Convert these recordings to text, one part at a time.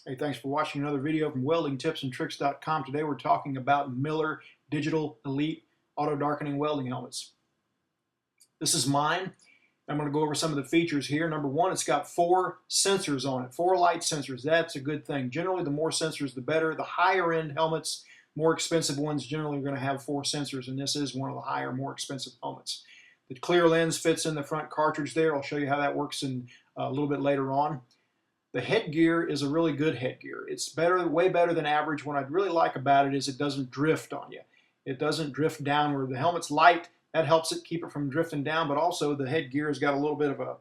Hey, thanks for watching another video from weldingtipsandtricks.com. Today we're talking about Miller Digital Elite Auto Darkening Welding Helmets. This is mine. I'm going to go over some of the features here. Number one, it's got 4 sensors on it, 4 light sensors. That's a good thing. Generally, the more sensors, the better. The higher end helmets, more expensive ones, generally are going to have 4 sensors, and this is one of the higher, more expensive helmets. The clear lens fits in the front cartridge there. I'll show you how that works in a little bit later on. The headgear is a really good headgear. It's better, way better than average. What I really like about it is it doesn't drift on you. It doesn't drift downward. The helmet's light. That helps it keep it from drifting down, but also the headgear has got a little bit of a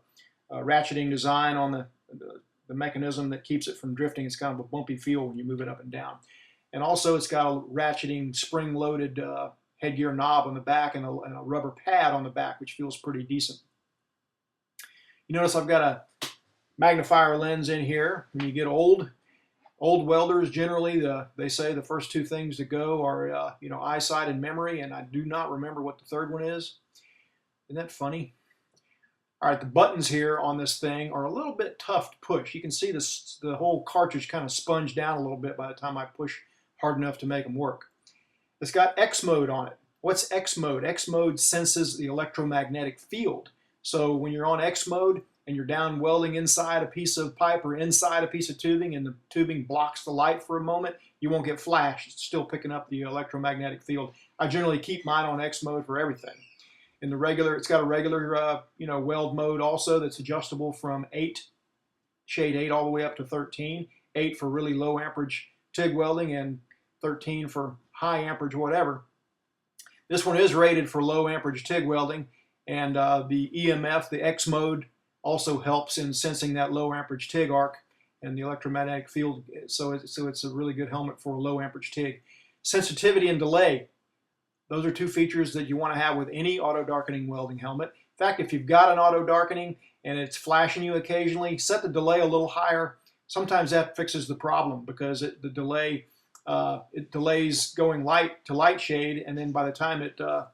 ratcheting design on the mechanism that keeps it from drifting. It's kind of a bumpy feel when you move it up and down. And also it's got a ratcheting spring-loaded headgear knob on the back and a rubber pad on the back, which feels pretty decent. You notice I've got a magnifier lens in here. When you get old welders, generally they say the first 2 things to go are eyesight and memory, and I do not remember what the third one is. Isn't that funny? All right, the buttons here on this thing are a little bit tough to push. You can see the whole cartridge kind of sponge down a little bit by the time I push hard enough to make them work. It's got X mode on it. What's X mode? X mode senses the electromagnetic field. So when you're on X mode and you're down welding inside a piece of pipe or inside a piece of tubing and the tubing blocks the light for a moment, you won't get flash. It's still picking up the electromagnetic field. I generally keep mine on X mode for everything. In the regular, it's got a regular weld mode also that's adjustable from shade 8 all the way up to 13. 8 for really low amperage TIG welding and 13 for high amperage whatever. This one is rated for low amperage TIG welding, and the EMF, the X mode, also helps in sensing that low amperage TIG arc and the electromagnetic field, so it's a really good helmet for low amperage TIG. Sensitivity and delay, those are 2 features that you want to have with any auto darkening welding helmet. In fact, if you've got an auto darkening and it's flashing you occasionally, set the delay a little higher. Sometimes that fixes the problem because the delay it delays going light to light shade, and then by the time it the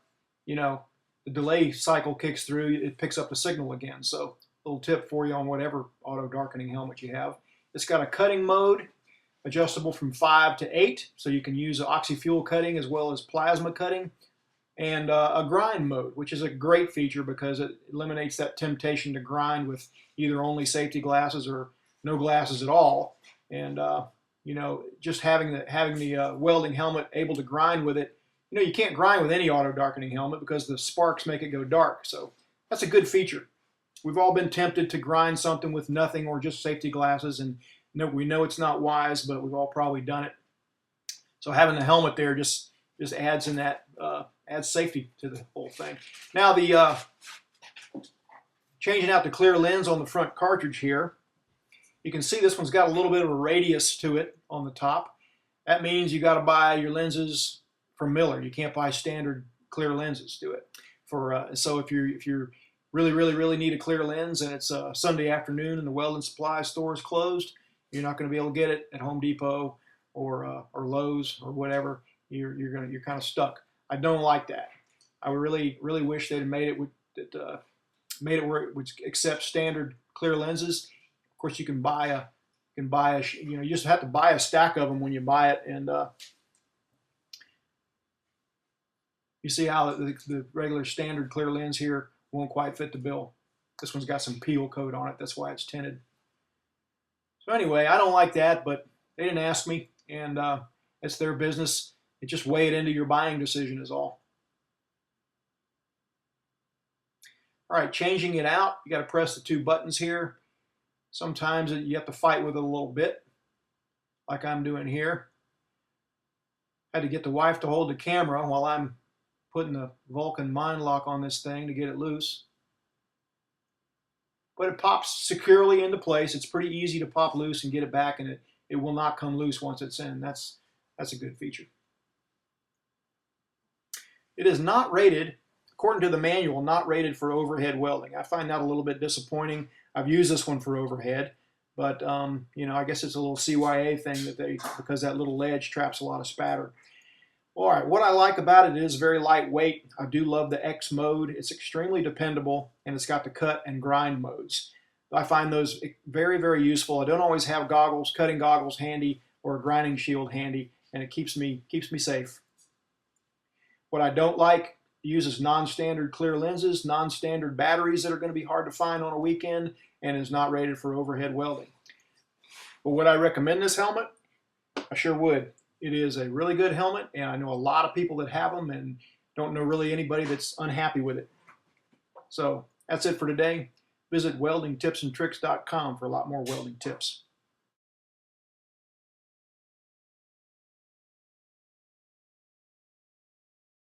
delay cycle kicks through, it picks up the signal again. So little tip for you on whatever auto darkening helmet you have. It's got a cutting mode adjustable from 5 to 8, so you can use oxy-fuel cutting as well as plasma cutting, and a grind mode, which is a great feature because it eliminates that temptation to grind with either only safety glasses or no glasses at all. And just having the welding helmet able to grind with it. You can't grind with any auto darkening helmet because the sparks make it go dark. So that's a good feature. We've all been tempted to grind something with nothing or just safety glasses, and we know it's not wise, but we've all probably done it. So having the helmet there just adds in that adds safety to the whole thing. Now the changing out the clear lens on the front cartridge here, you can see this one's got a little bit of a radius to it on the top. That means you got to buy your lenses from Miller. You can't buy standard clear lenses to it. So if you're really need a clear lens and it's a Sunday afternoon and the welding supply store is closed, you're not going to be able to get it at Home Depot or Lowe's or whatever. You're kind of stuck. I don't like that. I really wish they'd made it where it would accept standard clear lenses. Of course, you can buy you just have to buy a stack of them when you buy it, and you see how the regular standard clear lens here won't quite fit the bill. This one's got some peel coat on it. That's why it's tinted. So anyway, I don't like that, but they didn't ask me, and it's their business. It just weigh it into your buying decision is all. All right, changing it out, you got to press the 2 buttons here. Sometimes you have to fight with it a little bit, like I'm doing here. I had to get the wife to hold the camera while I'm putting the Vulcan mind lock on this thing to get it loose. But it pops securely into place. It's pretty easy to pop loose and get it back, and it will not come loose once it's in. That's a good feature. It is not rated, according to the manual, not rated for overhead welding. I find that a little bit disappointing. I've used this one for overhead, but I guess it's a little CYA thing because that little ledge traps a lot of spatter. All right, what I like about it is very lightweight. I do love the X mode. It's extremely dependable, and it's got the cut and grind modes. I find those very, very useful. I don't always have goggles, cutting goggles handy, or a grinding shield handy, and it keeps me safe. What I don't like uses non-standard clear lenses, non-standard batteries that are going to be hard to find on a weekend, and is not rated for overhead welding. But would I recommend this helmet? I sure would. It is a really good helmet, and I know a lot of people that have them and don't know really anybody that's unhappy with it. So that's it for today. Visit weldingtipsandtricks.com for a lot more welding tips.